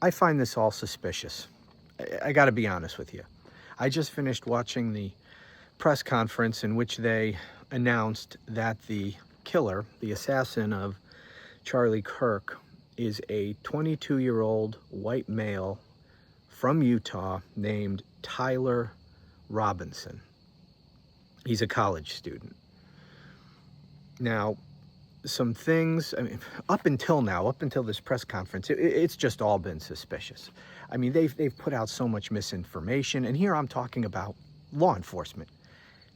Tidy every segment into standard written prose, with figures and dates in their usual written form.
I find this all suspicious. I got to be honest with you. I just finished watching the press conference in which they announced that the killer, the assassin of Charlie Kirk, is a 22-year-old white male from Utah named Tyler Robinson. He's a college student. Now, some things, I mean, up until this press conference, it's just all been suspicious. I mean, they've put out so much misinformation, and here I'm talking about law enforcement.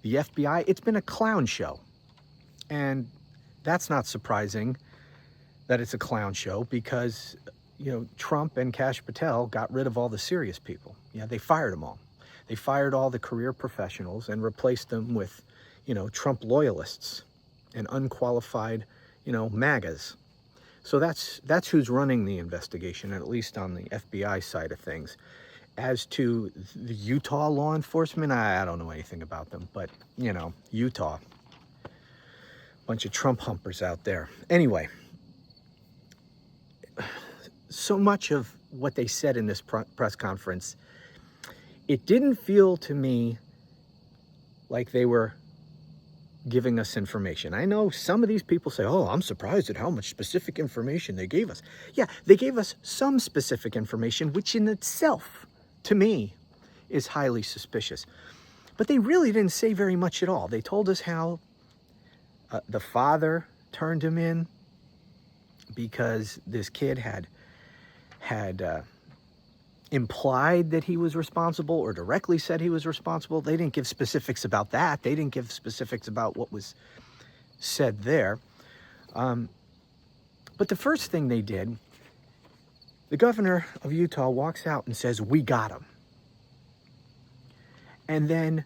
The FBI, it's been a clown show. And that's not surprising that it's a clown show because, you know, Trump and Kash Patel got rid of all the serious people. Yeah, they fired them all. They fired all the career professionals and replaced them with, you know, Trump loyalists and unqualified, you know, MAGAs. So that's who's running the investigation, at least on the FBI side of things. As to the Utah law enforcement, I don't know anything about them, but, you know, Utah. Bunch of Trump humpers out there. Anyway, so much of what they said in this press conference, it didn't feel to me like they were giving us information. I know some of these people say, oh, I'm surprised at how much specific information they gave us. Yeah, they gave us some specific information, which in itself, to me, is highly suspicious. But they really didn't say very much at all. They told us how the father turned him in because this kid had implied that he was responsible or directly said he was responsible. They didn't give specifics about that. They didn't give specifics about what was said there. But the first thing they did, the governor of Utah walks out and says, "We got him." And then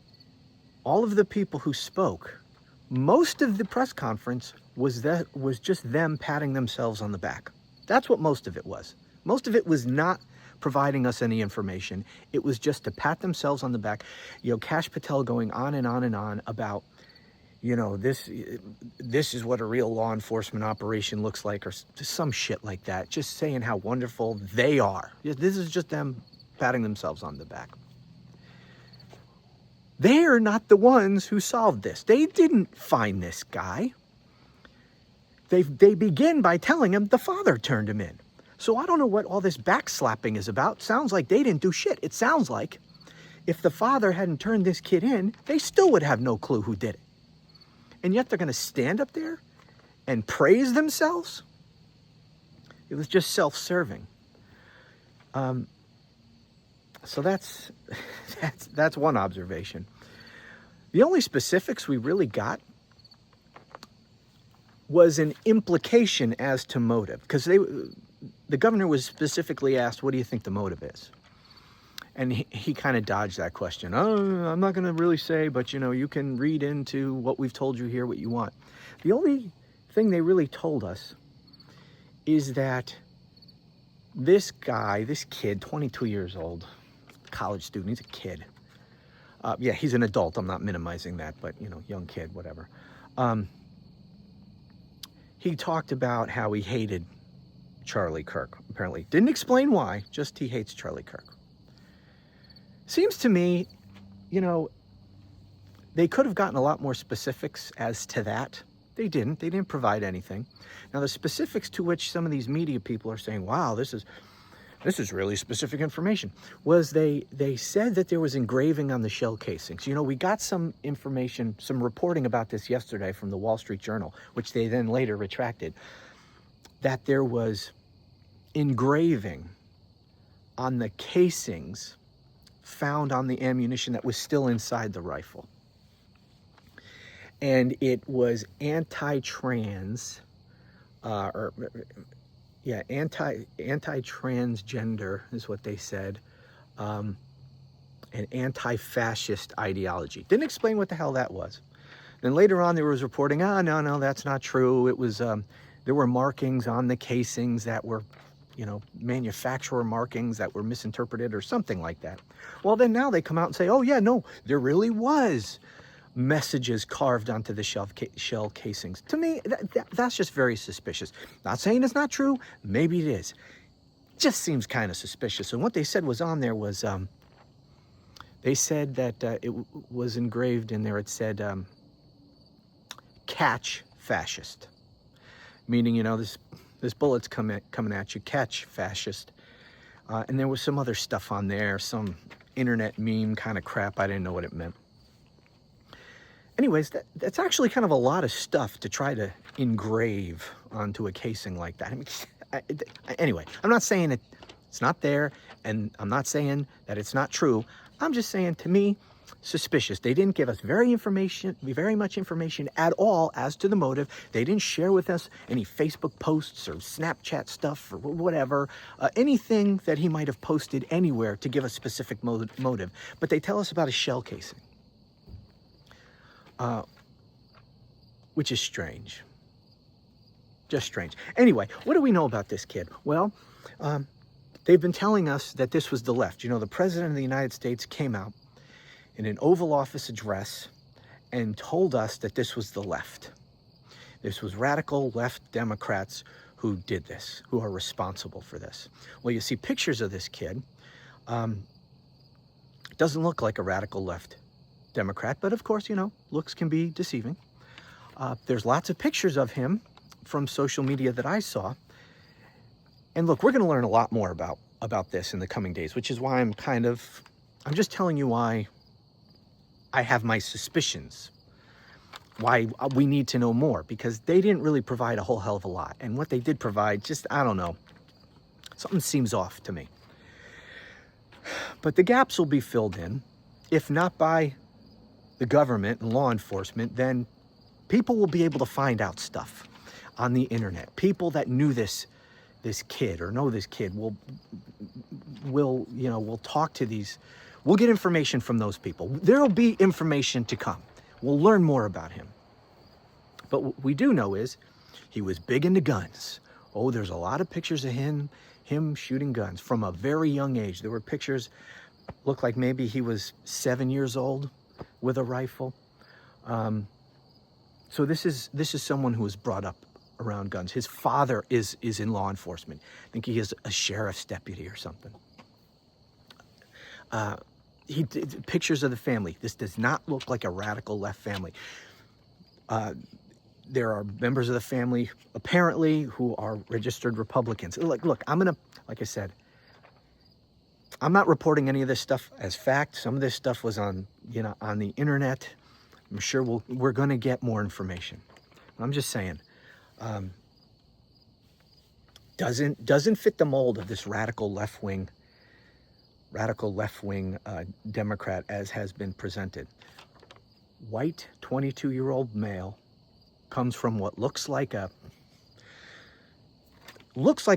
all of the people who spoke, most of the press conference was just them patting themselves on the back. That's what most of it was. Most of it was not providing us any information. It was just to pat themselves on the back. You know, Kash Patel going on and on and on about, you know, this is what a real law enforcement operation looks like, or some shit like that. Just saying how wonderful they are. This is just them patting themselves on the back. They are not the ones who solved this. They didn't find this guy. They begin by telling him the father turned him in. So I don't know what all this backslapping is about. Sounds like they didn't do shit. It sounds like if the father hadn't turned this kid in, they still would have no clue who did it. And yet they're going to stand up there and praise themselves? It was just self-serving. So that's one observation. The only specifics we really got was an implication as to motive, because the governor was specifically asked, what do you think the motive is? And he kind of dodged that question. Oh, I'm not going to really say, but, you know, you can read into what we've told you here what you want. The only thing they really told us is that this guy, this kid, 22 years old, college student, he's a kid. Yeah, he's an adult. I'm not minimizing that, but, you know, young kid, whatever. He talked about how he hated Charlie Kirk, apparently. Didn't explain why, just he hates Charlie Kirk. Seems to me, you know, they could have gotten a lot more specifics as to that. They didn't provide anything. Now, the specifics to which some of these media people are saying, wow, this is really specific information, was they said that there was engraving on the shell casings. You know, we got some information, some reporting about this yesterday from the Wall Street Journal, which they then later retracted, that there was engraving on the casings found on the ammunition that was still inside the rifle. And it was anti-trans, anti-transgender is what they said, and anti-fascist ideology. Didn't explain what the hell that was. Then later on there was reporting, no, that's not true. It was, there were markings on the casings that were, you know, manufacturer markings that were misinterpreted or something like that. Well, then now they come out and say, oh yeah, no, there really was messages carved onto the shell casings. To me, that's just very suspicious. Not saying it's not true. Maybe it is. just seems kind of suspicious. And what they said was on there was, they said that was engraved in there, it said, catch fascist. Meaning, you know, this bullet's coming at you, catch fascist. And there was some other stuff on there, some internet meme kind of crap. I didn't know what it meant. Anyways, that's actually kind of a lot of stuff to try to engrave onto a casing like that. I mean, anyway, I'm not saying it's not there, and I'm not saying that it's not true. I'm just saying, to me, suspicious. They didn't give us very much information at all as to the motive. They didn't share with us any Facebook posts or Snapchat stuff or whatever, anything that he might have posted anywhere to give a specific motive. But they tell us about a shell casing, which is strange. Just strange. Anyway, what do we know about this kid? Well, they've been telling us that this was the left. You know, the President of the United States came out in an Oval Office address and told us that this was the left. This was radical left Democrats who did this, who are responsible for this. Well, you see pictures of this kid. Doesn't look like a radical left Democrat, but of course, you know, looks can be deceiving. There's lots of pictures of him from social media that I saw. And look, we're going to learn a lot more about this in the coming days, which is why I'm just telling you why I have my suspicions, why we need to know more, because they didn't really provide a whole hell of a lot. And what they did provide, just, I don't know, something seems off to me. But the gaps will be filled in, if not by the government and law enforcement, then people will be able to find out stuff on the internet. People that knew this kid or know this kid will talk to these. We'll get information from those people. There'll be information to come. We'll learn more about him. But what we do know is he was big into guns. Oh, there's a lot of pictures of him shooting guns from a very young age. There were pictures, looked like maybe he was 7 years old with a rifle. So this is someone who was brought up around guns. His father is in law enforcement. I think he is a sheriff's deputy or something. Pictures of the family. This does not look like a radical left family. There are members of the family, apparently, who are registered Republicans. Look, like I said, I'm not reporting any of this stuff as fact. Some of this stuff was on the internet. I'm sure we're going to get more information. I'm just saying, doesn't fit the mold of this radical left wing Democrat as has been presented. White, 22-year-old male, comes from what looks like a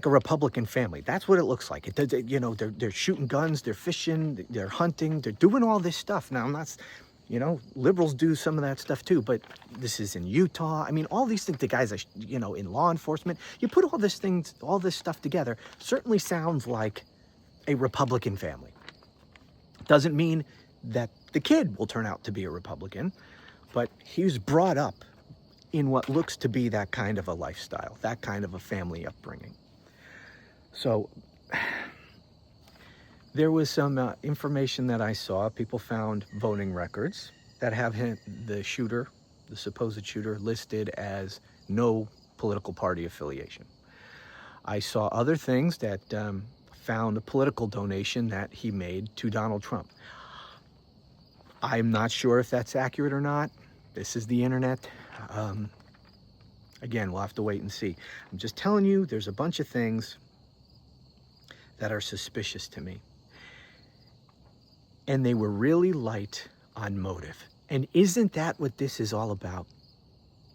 Republican family. That's what it looks like. They're shooting guns, they're fishing, they're hunting, they're doing all this stuff. Now, I'm not, liberals do some of that stuff too, but this is in Utah. I mean, all these things, the guys are, in law enforcement. You put all this stuff together, certainly sounds like a Republican family. Doesn't mean that the kid will turn out to be a Republican, but he was brought up in what looks to be that kind of a lifestyle, that kind of a family upbringing. So there was some information that I saw. People found voting records that have the supposed shooter, listed as no political party affiliation. I saw other things that found a political donation that he made to Donald Trump. I'm not sure if that's accurate or not. This is the internet. Again, we'll have to wait and see. I'm just telling you, there's a bunch of things that are suspicious to me. And they were really light on motive. And isn't that what this is all about?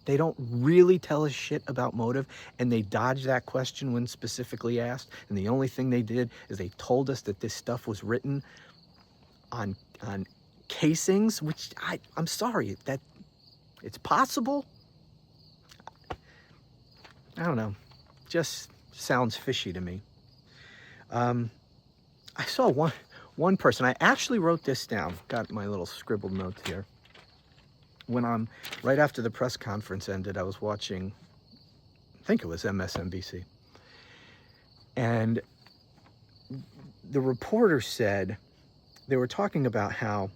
They don't really tell us shit about motive, and they dodge that question when specifically asked. And the only thing they did is they told us that this stuff was written on casings, which I'm sorry, that it's possible. I don't know, just sounds fishy to me. I saw one person, I actually wrote this down, got my little scribbled notes here. When right after the press conference ended, I was watching, I think it was MSNBC. And the reporter said, they were talking about how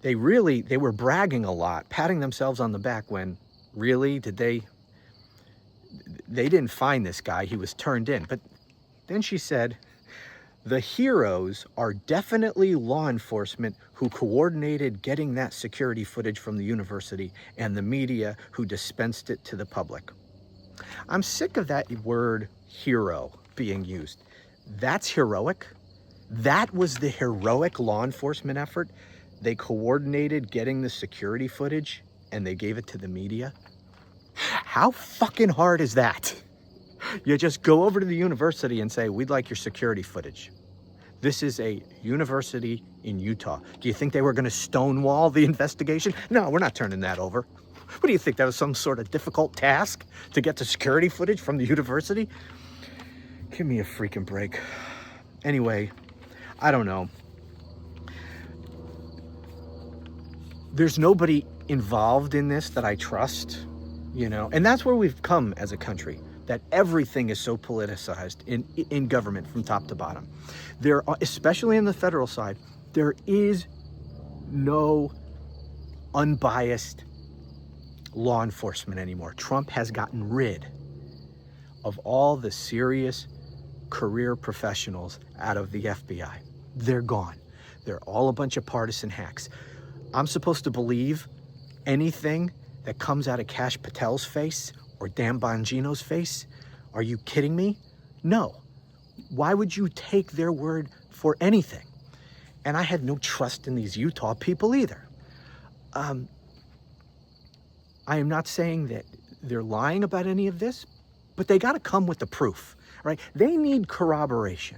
they were bragging a lot, patting themselves on the back when really they didn't find this guy, he was turned in. But then she said, the heroes are definitely law enforcement who coordinated getting that security footage from the university and the media who dispensed it to the public. I'm sick of that word hero being used. That's heroic. That was the heroic law enforcement effort. They coordinated getting the security footage and they gave it to the media. How fucking hard is that? You just go over to the university and say, we'd like your security footage. This is a university in Utah. Do you think they were going to stonewall the investigation? No, we're not turning that over. What do you think? That was some sort of difficult task to get the security footage from the university? Give me a freaking break. Anyway, I don't know. There's nobody involved in this that I trust, you know, and that's where we've come as a country, that everything is so politicized in government from top to bottom. There are, especially in the federal side, there is no unbiased law enforcement anymore. Trump has gotten rid of all the serious career professionals out of the FBI. They're gone. They're all a bunch of partisan hacks. I'm supposed to believe anything that comes out of Kash Patel's face or Dan Bongino's face? Are you kidding me? No. Why would you take their word for anything? And I had no trust in these Utah people either. I am not saying that they're lying about any of this, but they got to come with the proof, right? They need corroboration.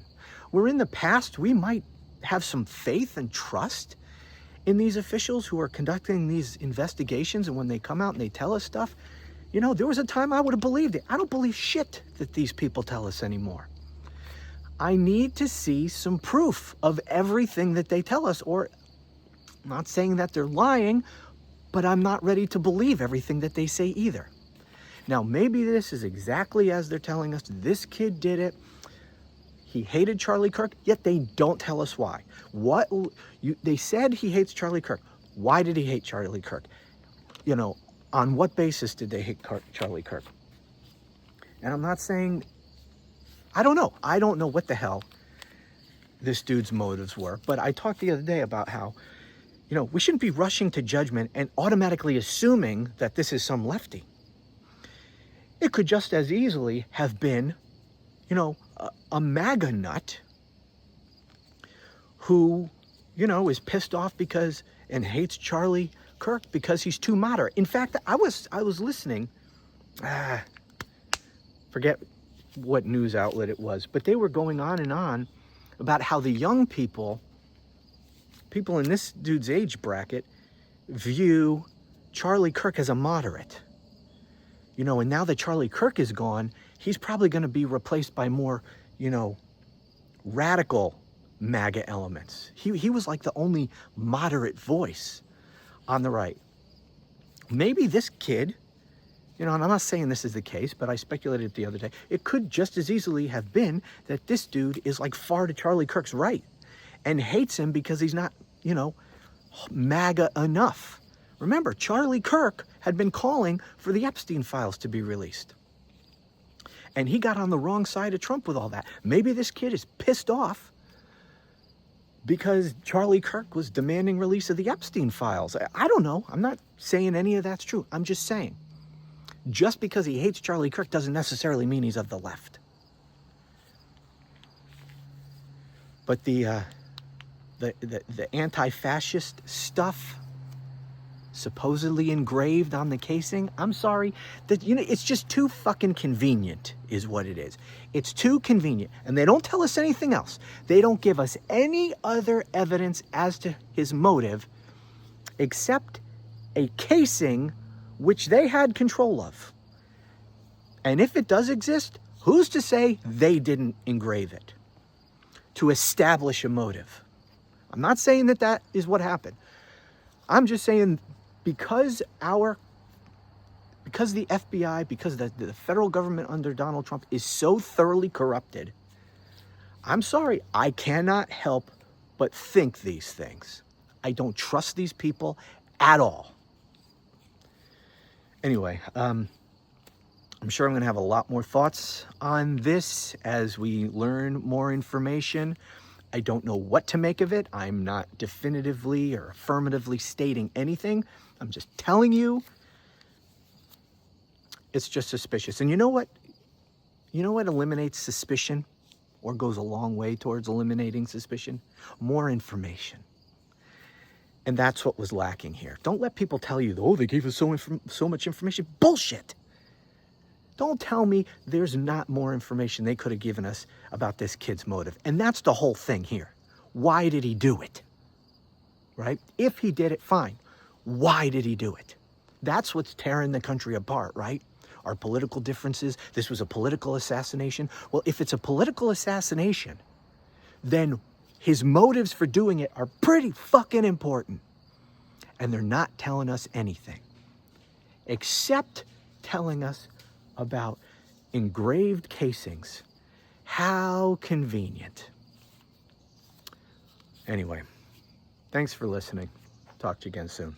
Where in the past, we might have some faith and trust in these officials who are conducting these investigations, and when they come out and they tell us stuff, you know, there was a time I would have believed it. I don't believe shit that these people tell us anymore. I need to see some proof of everything that they tell us, or I'm not saying that they're lying, but I'm not ready to believe everything that they say either. Now, maybe this is exactly as they're telling us. This kid did it. He hated Charlie Kirk, yet they don't tell us why. They said he hates Charlie Kirk. Why did he hate Charlie Kirk? You know, on what basis did they hate Charlie Kirk? And I'm not saying, I don't know. I don't know what the hell this dude's motives were. But I talked the other day about how, you know, we shouldn't be rushing to judgment and automatically assuming that this is some lefty. It could just as easily have been, you know, a MAGA nut who, you know, is pissed off because and hates Charlie Kirk because he's too moderate. In fact, I was listening, forget what news outlet it was, but they were going on and on about how the young people in this dude's age bracket view Charlie Kirk as a moderate. You know, and now that Charlie Kirk is gone, he's probably going to be replaced by more, you know, radical MAGA elements. He was like the only moderate voice on the right. Maybe this kid, you know, and I'm not saying this is the case, but I speculated the other day, it could just as easily have been that this dude is like far to Charlie Kirk's right and hates him because he's not, you know, MAGA enough. Remember, Charlie Kirk had been calling for the Epstein files to be released. And he got on the wrong side of Trump with all that. Maybe this kid is pissed off because Charlie Kirk was demanding release of the Epstein files. I don't know. I'm not saying any of that's true. I'm just saying, just because he hates Charlie Kirk doesn't necessarily mean he's of the left. But the anti-fascist stuff supposedly engraved on the casing, I'm sorry, that, you know, it's just too fucking convenient is what it is. It's too convenient, and they don't tell us anything else. They don't give us any other evidence as to his motive except a casing which they had control of. And if it does exist, who's to say they didn't engrave it to establish a motive? I'm not saying that that is what happened. I'm just saying because the FBI, because the federal government under Donald Trump is so thoroughly corrupted, I'm sorry, I cannot help but think these things. I don't trust these people at all. Anyway, I'm sure I'm going to have a lot more thoughts on this as we learn more information. I don't know what to make of it. I'm not definitively or affirmatively stating anything. I'm just telling you it's just suspicious. And you know what? You know what eliminates suspicion or goes a long way towards eliminating suspicion? More information. And that's what was lacking here. Don't let people tell you, oh, they gave us so much information. Bullshit. Don't tell me there's not more information they could have given us about this kid's motive. And that's the whole thing here. Why did he do it? Right? If he did it, fine. Why did he do it? That's what's tearing the country apart, right? Our political differences. This was a political assassination. Well, if it's a political assassination, then his motives for doing it are pretty fucking important. And they're not telling us anything. Except telling us about engraved casings. How convenient. Anyway, thanks for listening. Talk to you again soon.